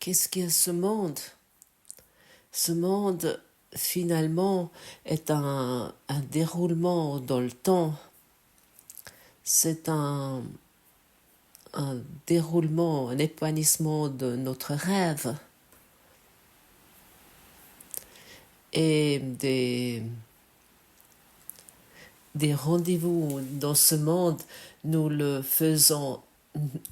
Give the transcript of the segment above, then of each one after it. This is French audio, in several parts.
qu'est-ce qu'est ce monde? Ce monde, finalement, est un déroulement dans le temps. C'est un déroulement, un épanouissement de notre rêve et des rendez-vous dans ce monde, nous le faisons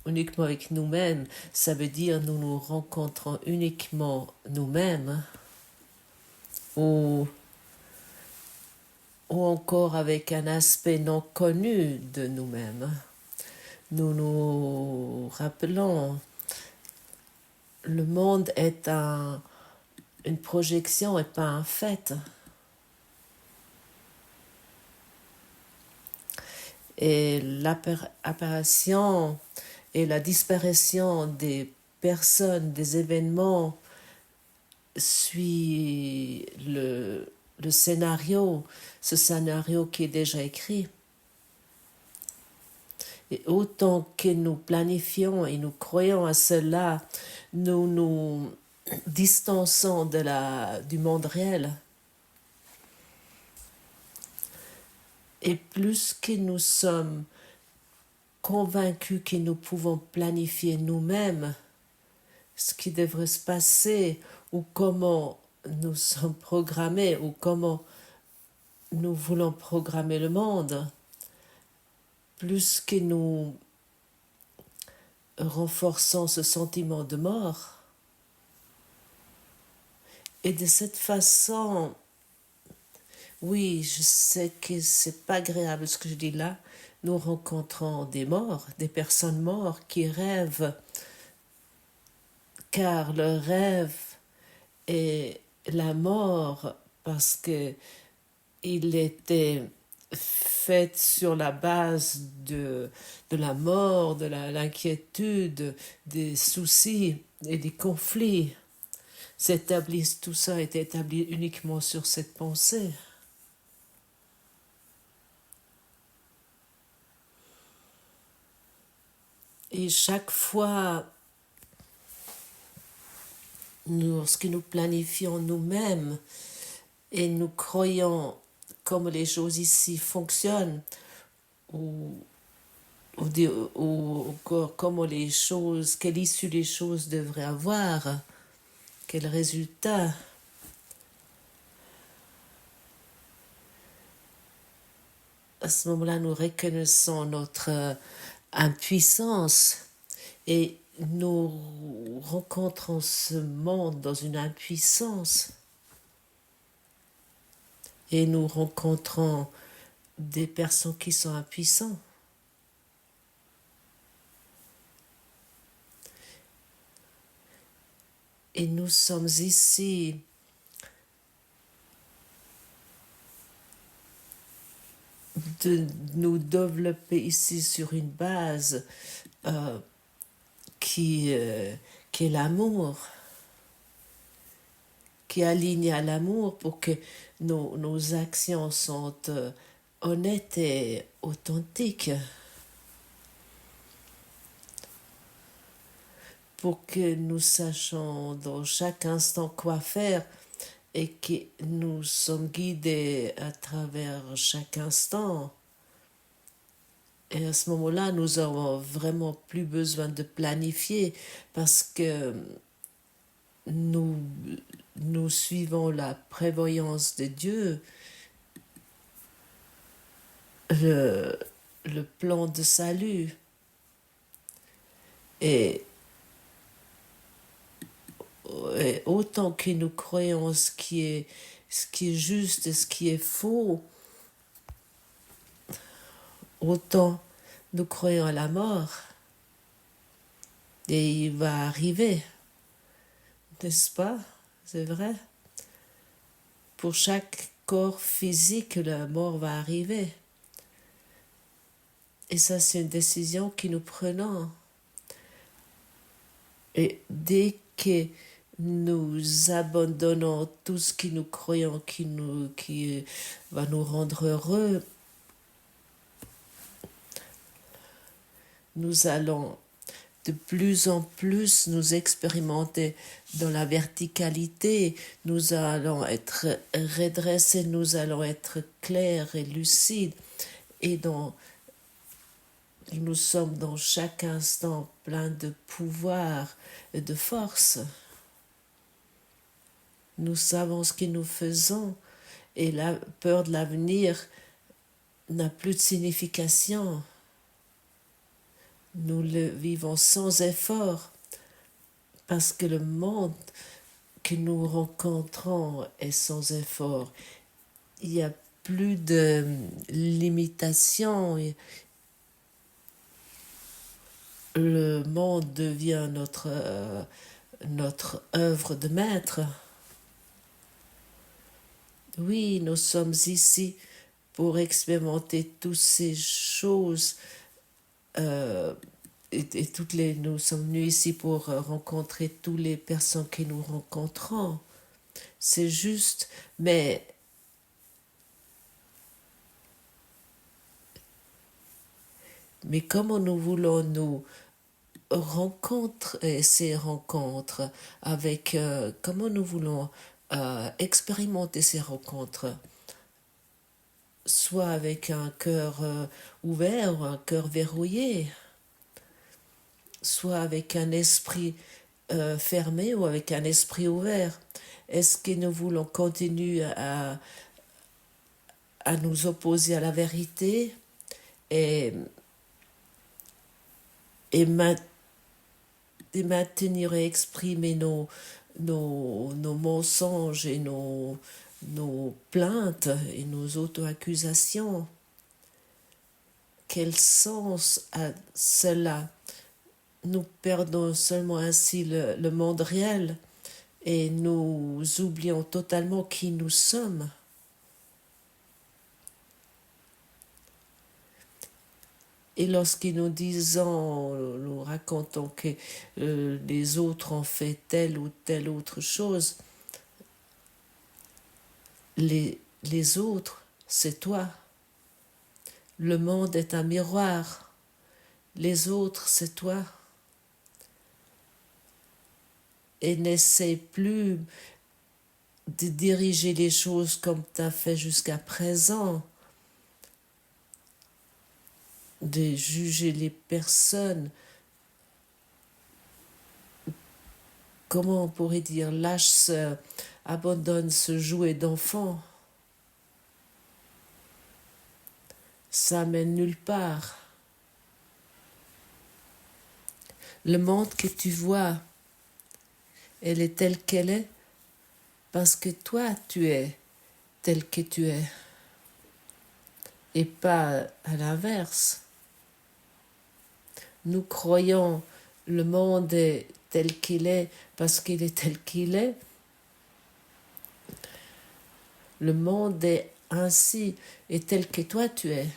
uniquement avec nous-mêmes. Ça veut dire nous nous rencontrons uniquement nous-mêmes ou encore avec un aspect non connu de nous-mêmes. Nous nous rappelons, le monde est une projection et pas un fait. Et l'apparition et la disparition des personnes, des événements suit le scénario, ce scénario qui est déjà écrit. Et autant que nous planifions et nous croyons à cela, nous nous distançons du monde réel. Et plus que nous sommes convaincus que nous pouvons planifier nous-mêmes ce qui devrait se passer ou comment nous sommes programmés ou comment nous voulons programmer le monde, plus que nous renforçons ce sentiment de mort. Et de cette façon, oui, je sais que c'est pas agréable ce que je dis là, nous rencontrons des morts, des personnes mortes qui rêvent, car le rêve est la mort parce que il était fait sur la base de la mort, de l'inquiétude, des soucis et des conflits. Tout ça est établi uniquement sur cette pensée. Et chaque fois, lorsque nous planifions nous-mêmes et nous croyons comme les choses ici fonctionnent, ou encore comment les choses, quelle issue les choses devraient avoir, quel résultat. À ce moment-là, nous reconnaissons notre impuissance et nous rencontrons ce monde dans une impuissance. Et nous rencontrons des personnes qui sont impuissantes. Et nous sommes ici de nous développer ici sur une base qui est l'amour, qui est alignée à l'amour pour que nos actions sont honnêtes et authentiques. Pour que nous sachions dans chaque instant quoi faire et que nous sommes guidés à travers chaque instant. Et à ce moment-là, nous n'avons vraiment plus besoin de planifier parce que nous suivons la prévoyance de Dieu, le plan de salut. Et autant que nous croyons ce qui est juste et ce qui est faux, autant nous croyons à la mort. Et il va arriver, n'est-ce pas? C'est vrai. Pour chaque corps physique, la mort va arriver. Et ça, c'est une décision que nous prenons. Et dès que nous abandonnons tout ce que nous croyons qui va nous rendre heureux, nous allons de plus en plus nous expérimenter dans la verticalité, nous allons être redressés, nous allons être clairs et lucides, et nous sommes dans chaque instant plein de pouvoir et de force. Nous savons ce que nous faisons, et la peur de l'avenir n'a plus de signification. Nous le vivons sans effort, parce que le monde que nous rencontrons est sans effort. Il n'y a plus de limitation. Le monde devient notre œuvre de maître. Oui, nous sommes ici pour expérimenter toutes ces choses. Nous sommes venus ici pour rencontrer toutes les personnes que nous rencontrons. C'est juste, mais comment nous voulons nous rencontrer ces rencontres avec, comment nous voulons expérimenter ces rencontres, soit avec un cœur ouvert ou un cœur verrouillé, soit avec un esprit fermé ou avec un esprit ouvert. Est-ce que nous voulons continuer à nous opposer à la vérité et maintenir et exprimer nos mensonges et nos plaintes et nos auto-accusations? Quel sens a cela? Nous perdons seulement ainsi le monde réel et nous oublions totalement qui nous sommes. Et lorsque nous racontons que les autres ont fait telle ou telle autre chose, les autres, c'est toi. Le monde est un miroir. Les autres, c'est toi. Et n'essaie plus de diriger les choses comme tu as fait jusqu'à présent, de juger les personnes. Comment on pourrait dire, abandonne ce jouet d'enfant. Ça mène nulle part. Le monde que tu vois, elle est telle qu'elle est parce que toi, tu es tel que tu es et pas à l'inverse. Nous croyons le monde est tel qu'il est parce qu'il est tel qu'il est. Le monde est ainsi et tel que toi tu es.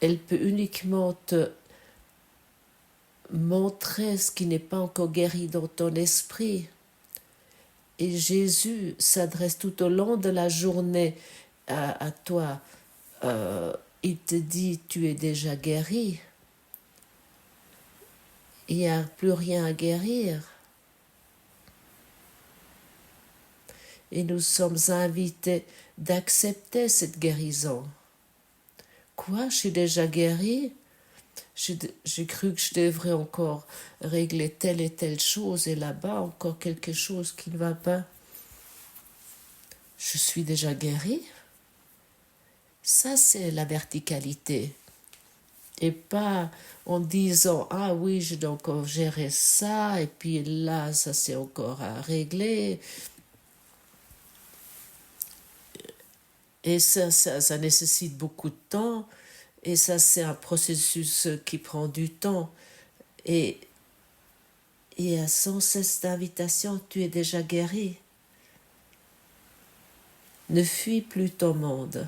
Elle peut uniquement te montrer ce qui n'est pas encore guéri dans ton esprit. Et Jésus s'adresse tout au long de la journée à toi. Il te dit, tu es déjà guéri. Il n'y a plus rien à guérir. Et nous sommes invités d'accepter cette guérison. Quoi, je suis déjà guéri? J'ai cru que je devrais encore régler telle et telle chose et là-bas encore quelque chose qui ne va pas. Je suis déjà guéri? Ça, c'est la verticalité. Et pas en disant, ah oui, je dois encore gérer ça, et puis là, ça c'est encore à régler. Et ça nécessite beaucoup de temps, et ça c'est un processus qui prend du temps. Et sans cesse d'invitation, tu es déjà guéri. Ne fuis plus ton monde.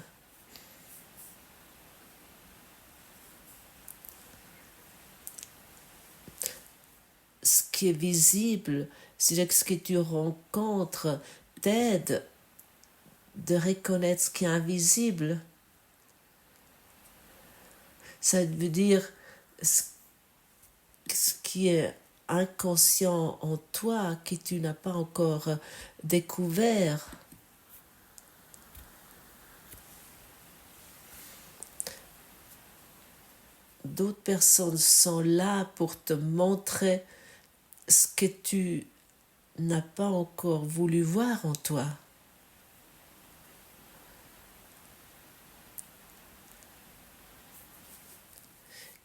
Ce qui est visible, c'est ce que tu rencontres, t'aide de reconnaître ce qui est invisible. Ça veut dire ce, ce qui est inconscient en toi, que tu n'as pas encore découvert. D'autres personnes sont là pour te montrer ce que tu n'as pas encore voulu voir en toi.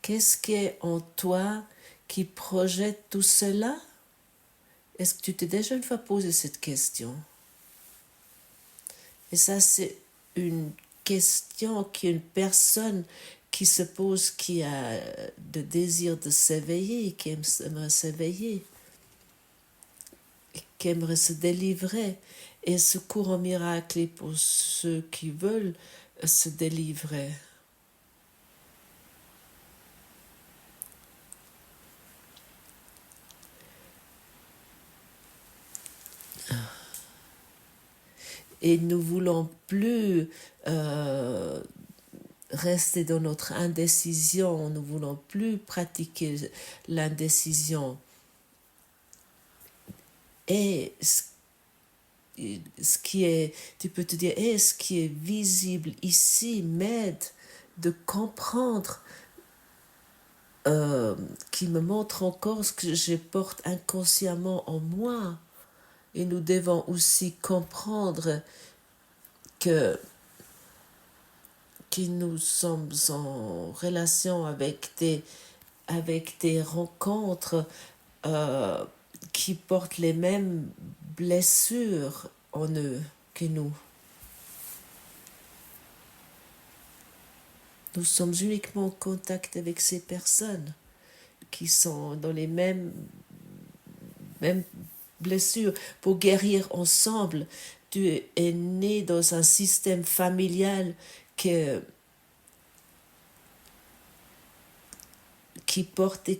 Qu'est-ce qui est en toi qui projette tout cela? Est-ce que tu t'es déjà une fois posé cette question? Et ça, c'est une question qu'une personne qui se pose, qui a le désir de s'éveiller, qui aimerait s'éveiller, qui aimerait se délivrer. Et ce cours en miracle est pour ceux qui veulent se délivrer. Et nous voulons plus rester dans notre indécision, nous voulons plus pratiquer l'indécision. Et ce qui est, tu peux te dire, et ce qui est visible ici m'aide de comprendre, qui me montre encore ce que je porte inconsciemment en moi. Et nous devons aussi comprendre que nous sommes en relation avec des rencontres qui portent les mêmes blessures en eux que nous. Nous sommes uniquement en contact avec ces personnes qui sont dans les mêmes blessures. Pour guérir ensemble, tu es né dans un système familial qui porte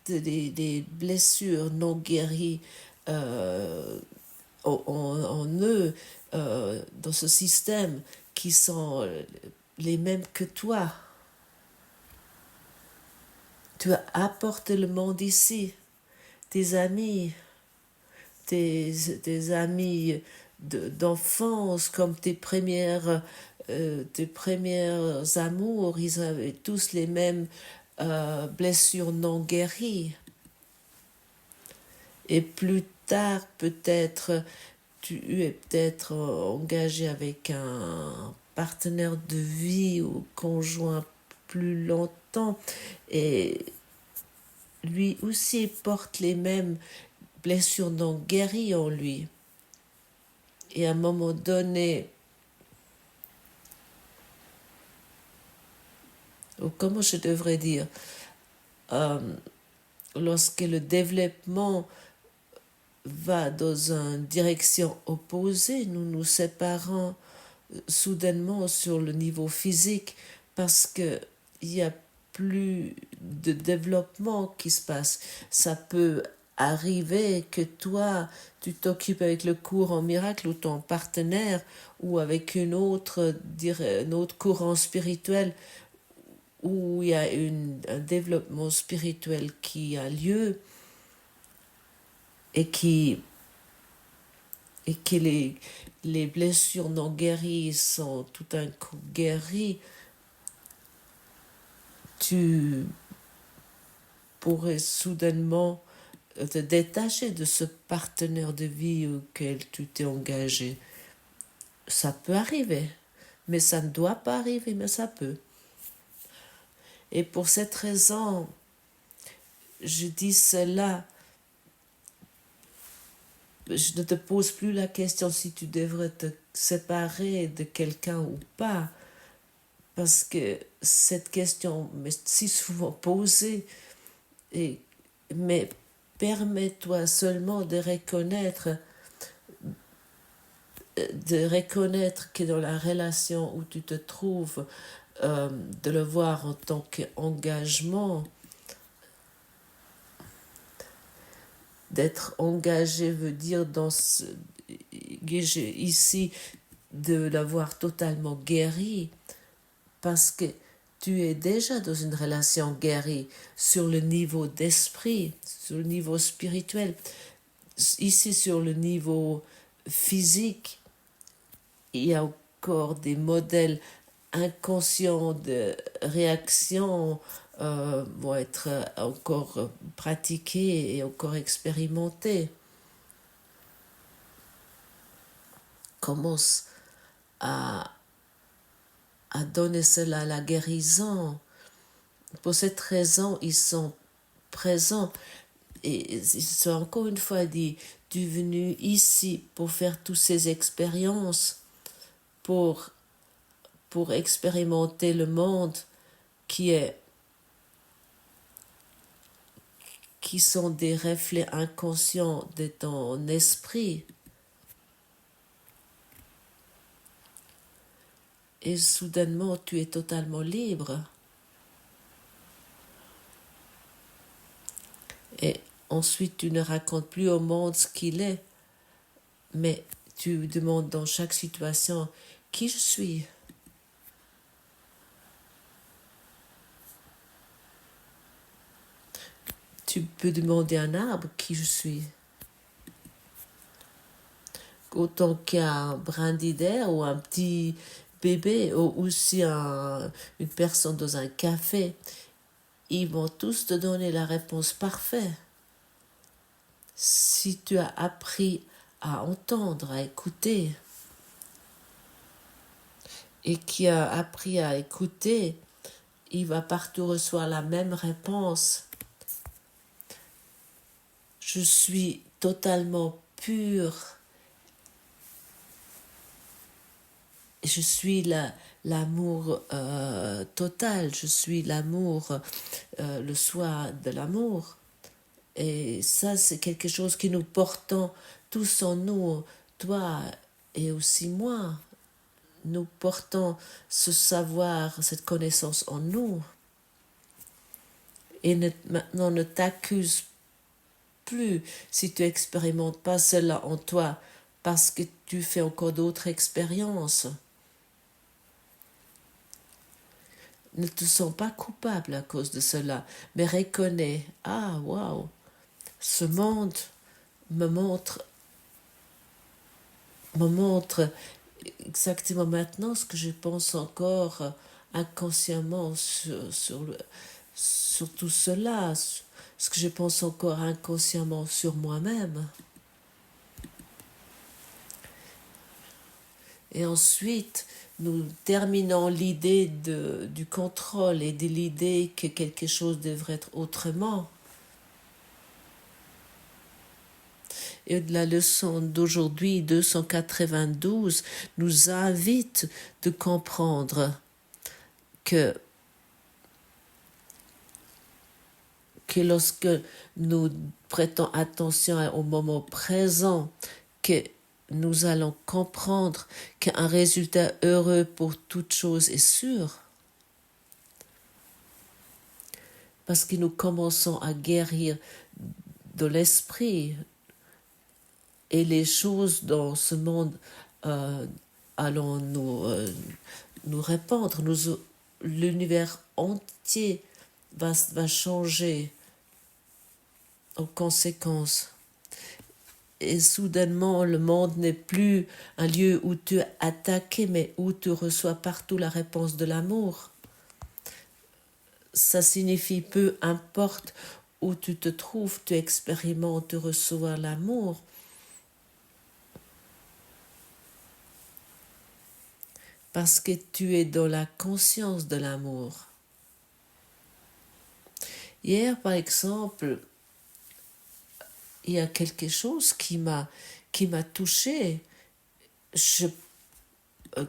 des blessures non guéries en eux, dans ce système, qui sont les mêmes que toi. Tu apportes le monde ici, tes amis, tes amis d'enfance, comme tes premières amours, ils avaient tous les mêmes blessures non guéries. Et plus tard, peut-être, tu es peut-être engagé avec un partenaire de vie ou conjoint plus longtemps, et lui aussi porte les mêmes blessures non guéries en lui. Et à un moment donné, ou comment je devrais dire, lorsque le développement va dans une direction opposée, nous nous séparons soudainement sur le niveau physique, parce qu'il n'y a plus de développement qui se passe. Ça peut arriver que toi, tu t'occupes avec le cours en miracle, ou ton partenaire, ou avec un autre courant spirituel, où il y a un développement spirituel qui a lieu, et que les blessures non guéries sont tout d'un coup guéries, tu pourrais soudainement te détacher de ce partenaire de vie auquel tu t'es engagé. Ça peut arriver, mais ça ne doit pas arriver, mais ça peut. Et pour cette raison, je dis cela. Je ne te pose plus la question si tu devrais te séparer de quelqu'un ou pas, parce que cette question m'est si souvent posée. Mais permets-toi seulement de reconnaître que dans la relation où tu te trouves, de le voir en tant qu'engagement. D'être engagé veut dire ici de l'avoir totalement guéri, parce que tu es déjà dans une relation guérie sur le niveau d'esprit, sur le niveau spirituel. Ici, sur le niveau physique, il y a encore des modèles inconscients de réaction vont être encore pratiqués et encore expérimentés. Commence à donner cela à la guérison. Pour cette raison, ils sont présents. Et ils sont encore une fois dit, tu es venu ici pour faire toutes ces expériences, pour expérimenter le monde qui sont des reflets inconscients de ton esprit. Et soudainement, tu es totalement libre. Et ensuite, tu ne racontes plus au monde ce qu'il est, mais tu demandes dans chaque situation qui je suis. Tu peux demander à un arbre qui je suis. Autant qu'un brindille d'air ou un petit bébé ou aussi une personne dans un café, ils vont tous te donner la réponse parfaite. Si tu as appris à entendre, à écouter, et qui a appris à écouter, il va partout recevoir la même réponse. Je suis totalement pur. Je suis l'amour total. Je suis l'amour, le soi de l'amour. Et ça, c'est quelque chose que nous portons tous en nous, toi et aussi moi. Nous portons ce savoir, cette connaissance en nous. Et maintenant, ne t'accuse plus si tu n'expérimentes pas cela en toi, parce que tu fais encore d'autres expériences. Ne te sens pas coupable à cause de cela, mais reconnais, ah, waouh, ce monde me montre exactement maintenant ce que je pense encore inconsciemment sur tout cela, ce que je pense encore inconsciemment sur moi-même. Et ensuite, nous terminons l'idée du contrôle et de l'idée que quelque chose devrait être autrement. Et la leçon d'aujourd'hui, 292, nous invite de comprendre que lorsque nous prêtons attention au moment présent, que nous allons comprendre qu'un résultat heureux pour toute chose est sûr. Parce que nous commençons à guérir de l'esprit, et les choses dans ce monde allons nous répandre. L'univers entier va changer en conséquence. Et soudainement, le monde n'est plus un lieu où tu es attaqué, mais où tu reçois partout la réponse de l'amour. Ça signifie peu importe où tu te trouves, tu expérimentes recevoir l'amour. Parce que tu es dans la conscience de l'amour. Hier, par exemple, il y a quelque chose qui m'a touchée.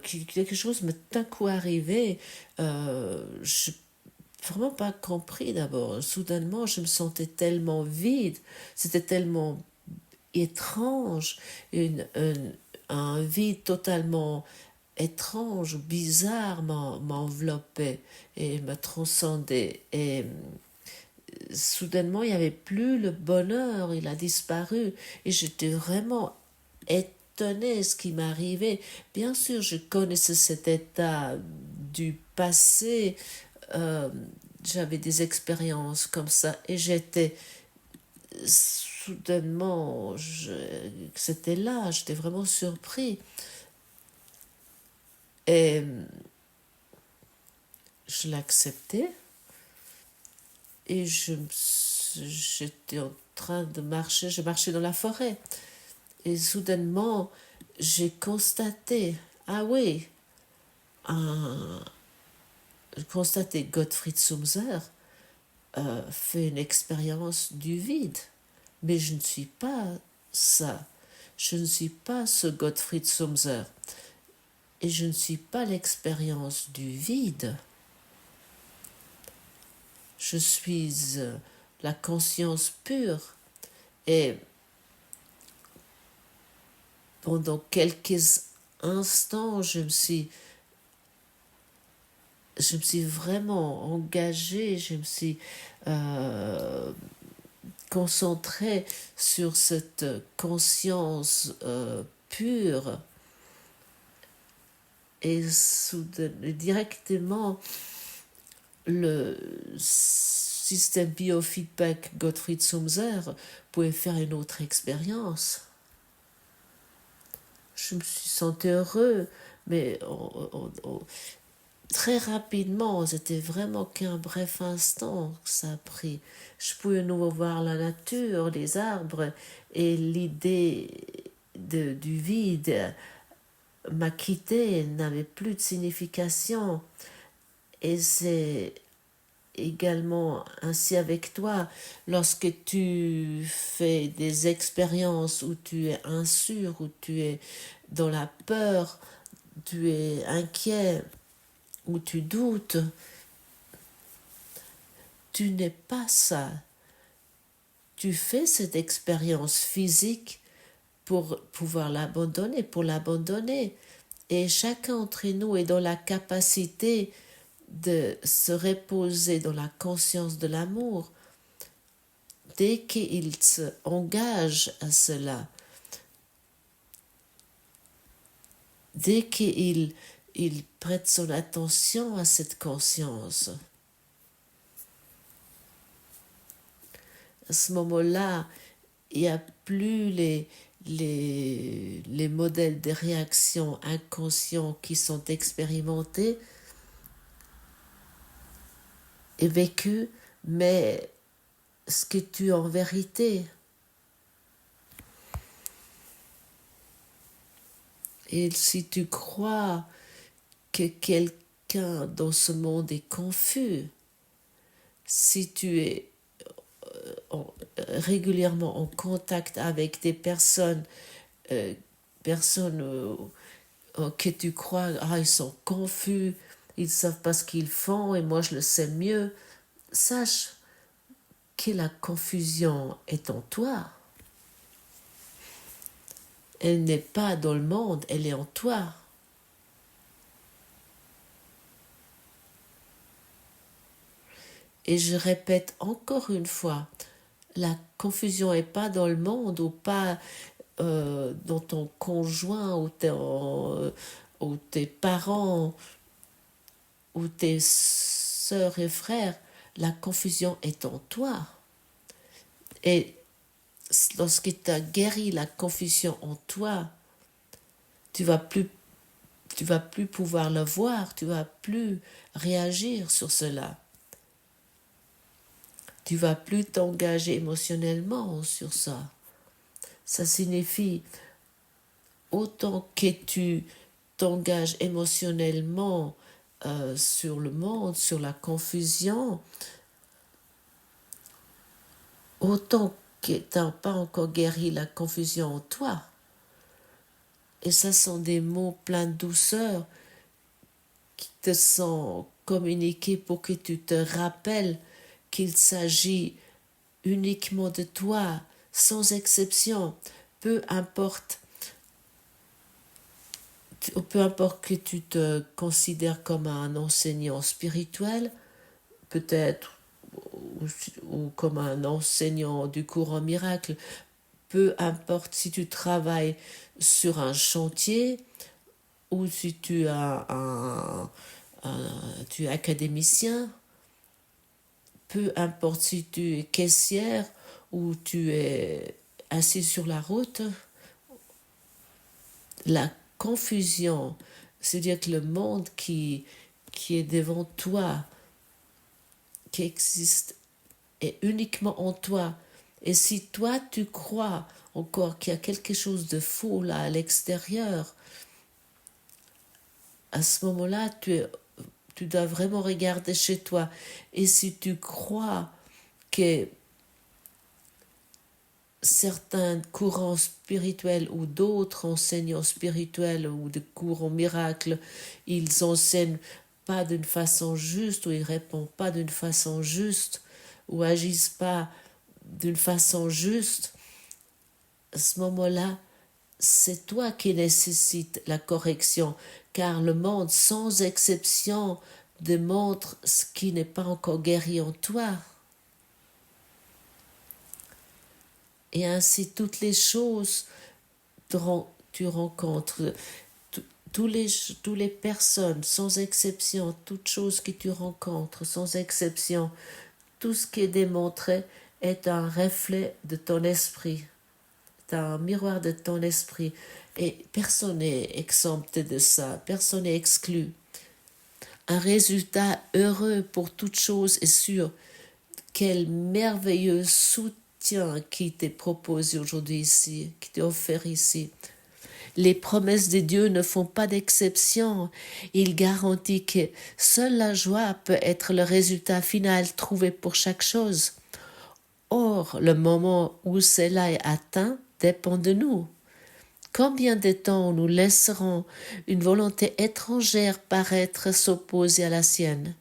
Quelque chose m'est d'un coup arrivé. Je n'ai vraiment pas compris d'abord. Soudainement, je me sentais tellement vide. C'était tellement étrange. Un vide totalement étrange, bizarre m'enveloppait et me transcendait. Et soudainement, il n'y avait plus le bonheur, il a disparu. Et j'étais vraiment étonnée de ce qui m'arrivait. Bien sûr, je connaissais cet état du passé, euh, j'avais des expériences comme ça et j'étais soudainement, c'était là, j'étais vraiment surpris. Et je l'acceptais et j'étais en train de marcher, je marchais dans la forêt. Et soudainement, j'ai constaté, ah oui, j'ai constaté Gottfried Sumser fait une expérience du vide. Mais je ne suis pas ça. Je ne suis pas ce Gottfried Sumser. Et je ne suis pas l'expérience du vide. Je suis la conscience pure. Et pendant quelques instants, je me suis vraiment engagée, je me suis concentrée sur cette conscience pure. Et directement, le système biofeedback Gottfried Sumser pouvait faire une autre expérience. Je me suis senti heureux, mais très rapidement, c'était vraiment qu'un bref instant que ça a pris. Je pouvais nouveau voir la nature, les arbres, et l'idée du vide m'a quitté, n'avait plus de signification. Et c'est également ainsi avec toi, lorsque tu fais des expériences où tu es inssûr, où tu es dans la peur, tu es inquiet, où tu doutes, tu n'es pas ça. Tu fais cette expérience physique pour pouvoir l'abandonner, pour l'abandonner. Et chacun d'entre nous est dans la capacité de se reposer dans la conscience de l'amour dès qu'il se engage à cela, dès qu'il prête son attention à cette conscience. À ce moment-là, il n'y a plus les modèles de réaction inconscients qui sont expérimentés et vécus, mais ce que tu es en vérité. Et si tu crois que quelqu'un dans ce monde est confus, si tu es régulièrement en contact avec des personnes que tu crois, ils sont confus, ils ne savent pas ce qu'ils font et moi je le sais mieux, sache que la confusion est en toi. Elle n'est pas dans le monde, elle est en toi. Et je répète encore une fois, la confusion n'est pas dans le monde ou pas dans ton conjoint ou tes parents ou tes sœurs et frères. La confusion est en toi. Et lorsque tu as guéri la confusion en toi, tu vas plus pouvoir le voir, tu vas plus réagir sur cela. Tu vas plus t'engager émotionnellement sur ça. Ça signifie autant que tu t'engages émotionnellement sur le monde, sur la confusion, autant que tu n'as pas encore guéri la confusion en toi. Et ça sont des mots pleins de douceur qui te sont communiqués pour que tu te rappelles qu'il s'agit uniquement de toi, sans exception, peu importe que tu te considères comme un enseignant spirituel, peut-être, ou comme un enseignant du courant miracle, peu importe si tu travailles sur un chantier ou si tu es académicien, peu importe si tu es caissière ou tu es assis sur la route, la confusion, c'est-à-dire que le monde qui est devant toi, qui existe, est uniquement en toi. Et si toi, tu crois encore qu'il y a quelque chose de faux là à l'extérieur, à ce moment-là, tu dois vraiment regarder chez toi. Et si tu crois que certains courants spirituels ou d'autres enseignants spirituels ou de courants miracles, ils enseignent pas d'une façon juste ou ils répondent pas d'une façon juste ou agissent pas d'une façon juste, à ce moment-là, c'est toi qui nécessites la correction, car le monde, sans exception, démontre ce qui n'est pas encore guéri en toi. Et ainsi, toutes les choses tu rencontres, tous les personnes, sans exception, toutes choses que tu rencontres, sans exception, tout ce qui est démontré est un reflet de ton esprit, c'est un miroir de ton esprit. Et personne n'est exempté de ça, personne n'est exclu. Un résultat heureux pour toute chose est sûr. Quel merveilleux soutien qui t'est proposé aujourd'hui ici, qui t'est offert ici. Les promesses de Dieu ne font pas d'exception. Il garantit que seule la joie peut être le résultat final trouvé pour chaque chose. Or, le moment où cela est atteint dépend de nous. Combien de temps nous laisserons une volonté étrangère paraître s'opposer à la sienne?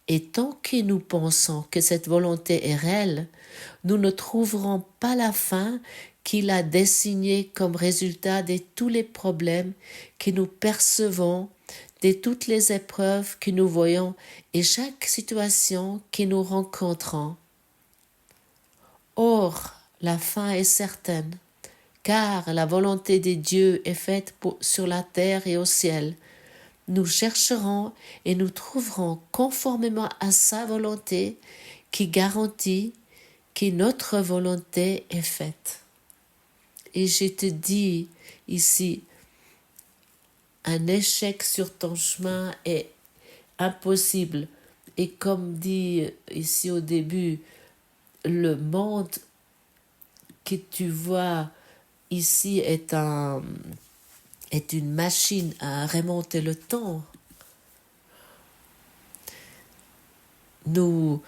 Et tant que nous pensons que cette volonté est réelle, nous ne trouverons pas la fin qu'il a dessinée comme résultat de tous les problèmes que nous percevons, de toutes les épreuves que nous voyons et chaque situation que nous rencontrons. Or, la fin est certaine, car la volonté de Dieu est faite sur la terre et au ciel. Nous chercherons et nous trouverons conformément à sa volonté qui garantit que notre volonté est faite. Et je te dis ici, un échec sur ton chemin est impossible. Et comme dit ici au début, le monde que tu vois ici est une machine à remonter le temps. Nous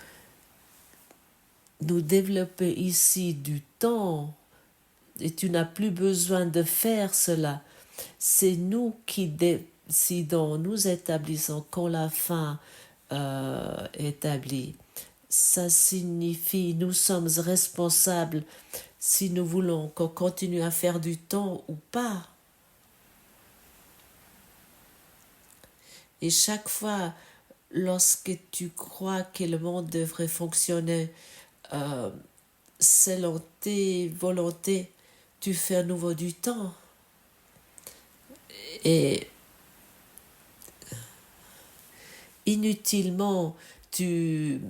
développons ici du temps et tu n'as plus besoin de faire cela. C'est nous qui décidons, nous établissons quand la fin est établie. Ça signifie nous sommes responsables si nous voulons qu'on continue à faire du temps ou pas. Et chaque fois, lorsque tu crois que le monde devrait fonctionner selon tes volontés, tu fais à nouveau du temps. Et inutilement, tu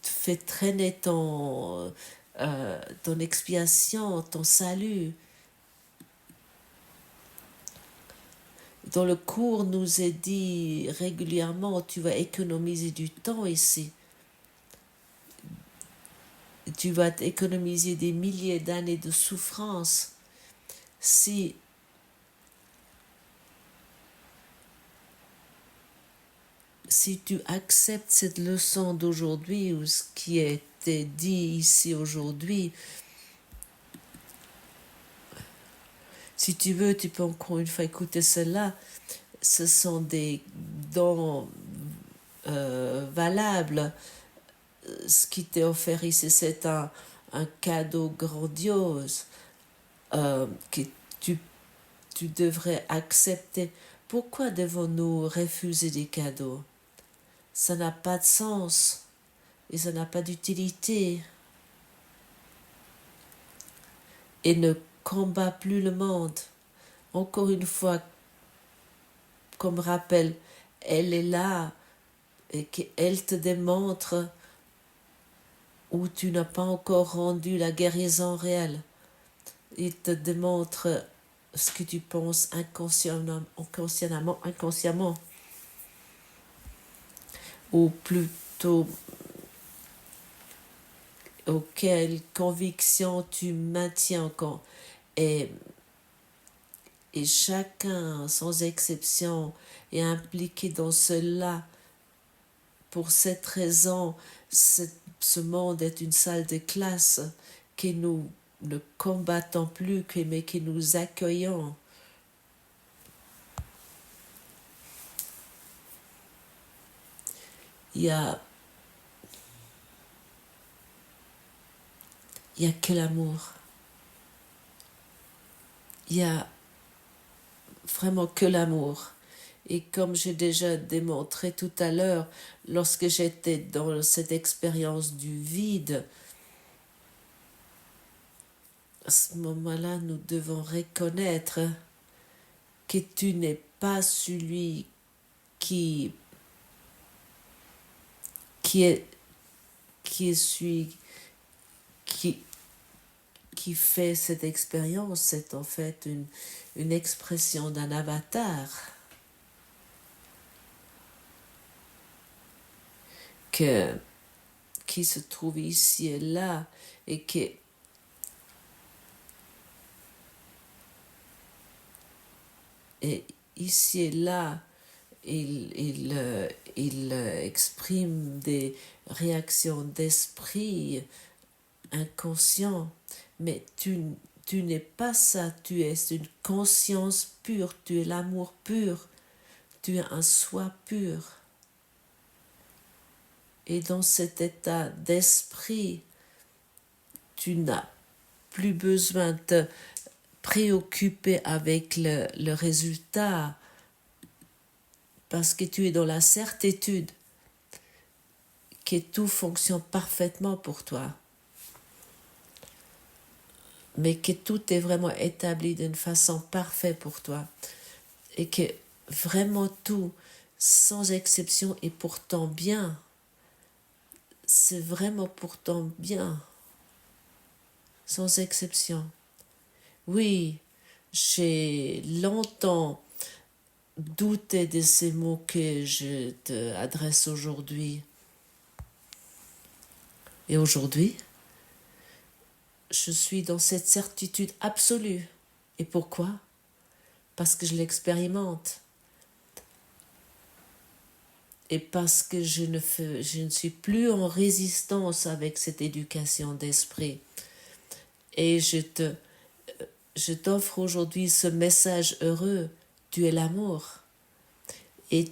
fais traîner ton expiation, ton salut. Dans le cours, nous est dit régulièrement, tu vas économiser du temps ici. Tu vas économiser des milliers d'années de souffrance si tu acceptes cette leçon d'aujourd'hui ou ce qui a été dit ici aujourd'hui. Si tu veux, tu peux encore une fois écouter cela. Ce sont des dons valables. Ce qui t'est offert ici, c'est un cadeau grandiose que tu devrais accepter. Pourquoi devons-nous refuser des cadeaux? Ça n'a pas de sens et ça n'a pas d'utilité. Et ne combat plus le monde. Encore une fois, comme rappel, elle est là et qu'elle te démontre où tu n'as pas encore rendu la guérison réelle. Il te démontre ce que tu penses inconsciemment, ou plutôt auquel conviction tu maintiens encore. Et chacun, sans exception, est impliqué dans cela. Pour cette raison, ce monde est une salle de classe que nous ne combattons plus, mais que nous accueillons. Il y a que l'amour. Il y a vraiment que l'amour. Et comme j'ai déjà démontré tout à l'heure, lorsque j'étais dans cette expérience du vide, à ce moment-là, nous devons reconnaître que tu n'es pas celui qui est celui qui fait cette expérience. C'est en fait une expression d'un avatar qui se trouve ici et là, et ici et là, il exprime des réactions d'esprit inconscient, mais tu n'es pas ça, tu es une conscience pure, tu es l'amour pur, tu es un soi pur. Et dans cet état d'esprit, tu n'as plus besoin de te préoccuper avec le résultat, parce que tu es dans la certitude que tout fonctionne parfaitement pour toi, mais que tout est vraiment établi d'une façon parfaite pour toi, et que vraiment tout, sans exception, est pour ton bien. C'est vraiment pour ton bien, sans exception. Oui, j'ai longtemps douté de ces mots que je te adresse aujourd'hui. Et aujourd'hui, je suis dans cette certitude absolue. Et pourquoi? Parce que je l'expérimente. Et parce que je ne suis plus en résistance avec cette éducation d'esprit. Et je t'offre aujourd'hui ce message heureux. Tu es l'amour. Et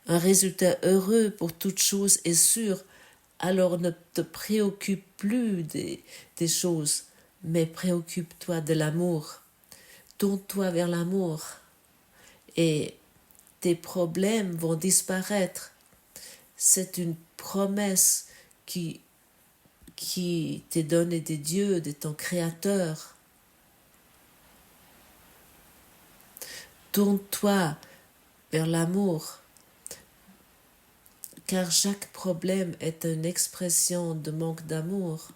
un résultat heureux pour toute chose est sûr. Alors ne te préoccupe plus des choses, mais préoccupe-toi de l'amour. Tourne-toi vers l'amour et tes problèmes vont disparaître. C'est une promesse qui t'est donnée des dieux, de ton Créateur. Tourne-toi vers l'amour, car chaque problème est une expression de manque d'amour.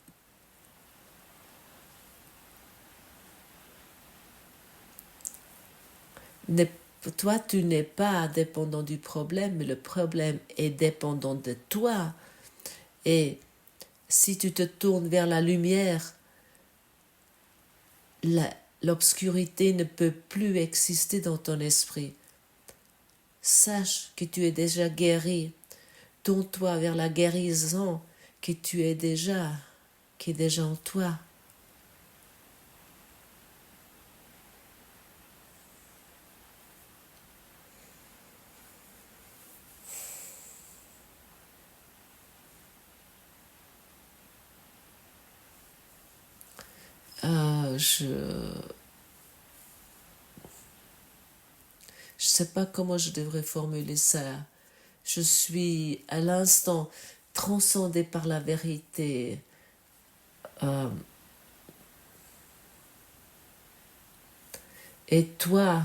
Toi, tu n'es pas dépendant du problème, mais le problème est dépendant de toi. Et si tu te tournes vers la lumière, l'obscurité ne peut plus exister dans ton esprit. Sache que tu es déjà guéri. Tourne-toi vers la guérison que tu es déjà, qui est déjà en toi. Je sais pas comment je devrais formuler ça. Je suis à l'instant transcendée par la vérité. Et toi,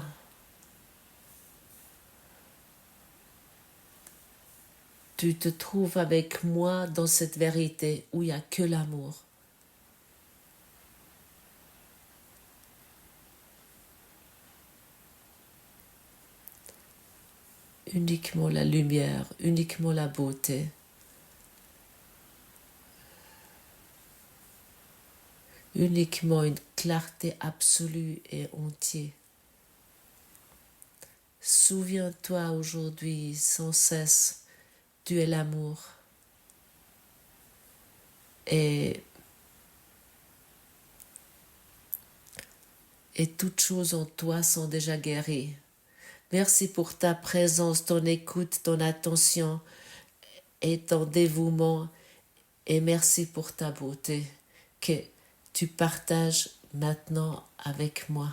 tu te trouves avec moi dans cette vérité où il n'y a que l'amour. Uniquement la lumière, uniquement la beauté. Uniquement une clarté absolue et entière. Souviens-toi aujourd'hui sans cesse, tu es l'amour. Et toutes choses en toi sont déjà guéries. Merci pour ta présence, ton écoute, ton attention et ton dévouement. Et merci pour ta beauté que tu partages maintenant avec moi.